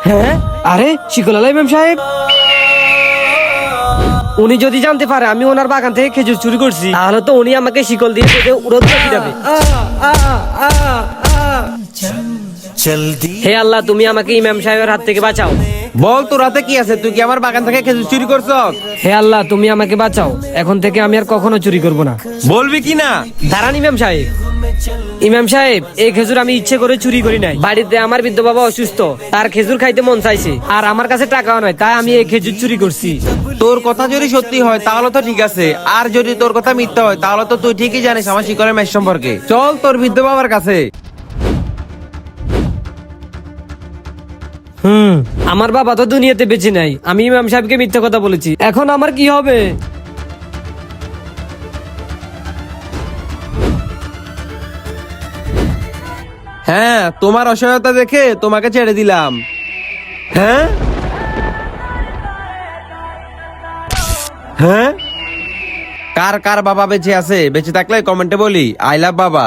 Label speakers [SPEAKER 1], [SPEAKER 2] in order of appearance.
[SPEAKER 1] হ্যাঁ, আরে শিকলাল ইমাম সাহেব, উনি যদি জানতে পারে আমি ওনার বাগান থেকে খেজুর চুরি করছি, তাহলে তো উনি আমাকে শিকল দিয়ে বেঁধে উড়োদ ফিরাবে। হে আল্লাহ, তুমি আমাকে ইমাম সাহেবের হাত থেকে বাঁচাও।
[SPEAKER 2] বল তোর হাতে কি আছে? তুই কি আমার বাগান থেকে খেজুর চুরি করছ?
[SPEAKER 1] হে আল্লাহ, তুমি আমাকে বাঁচাও, এখন থেকে আমি আর কখনো চুরি করব না।
[SPEAKER 2] বলবি কি না?
[SPEAKER 1] দাঁড়ান ইমাম সাহেব। ইমাম সাহেব, এই খেজুর আমি ইচ্ছে করে চুরি করি নাই। বাড়িতে আমার বৃদ্ধ বাবা অসুস্থ, তার খেজুর খাইতে মন চাইছে, আর আমার কাছে টাকাও নয়, তাই আমি এই খেজুর চুরি করছি।
[SPEAKER 2] তোর কথা যদি সত্যি হয় তাহলে তো ঠিক আছে, আর যদি তোর কথা মিথ্যা হয় তাহলে তো তুই ঠিকই জানিস আমার শিকলের ম্যাচ সম্পর্কে। চল তোর বৃদ্ধ বাবার কাছে।
[SPEAKER 1] আমার বাবা তো দুনিয়াতে বেঁচে নাই, আমি ইমাম সাহেবকে মিথ্যা কথা বলেছি, এখন আমার কি হবে?
[SPEAKER 2] হ্যাঁ, তোমার অসহায়তা দেখে তোমাকে ছেড়ে দিলাম। হ্যাঁ হ্যাঁ, কার কার বাবা বেঁচে আছে? বেঁচে থাকলে কমেন্টে বলি আই লাভ বাবা।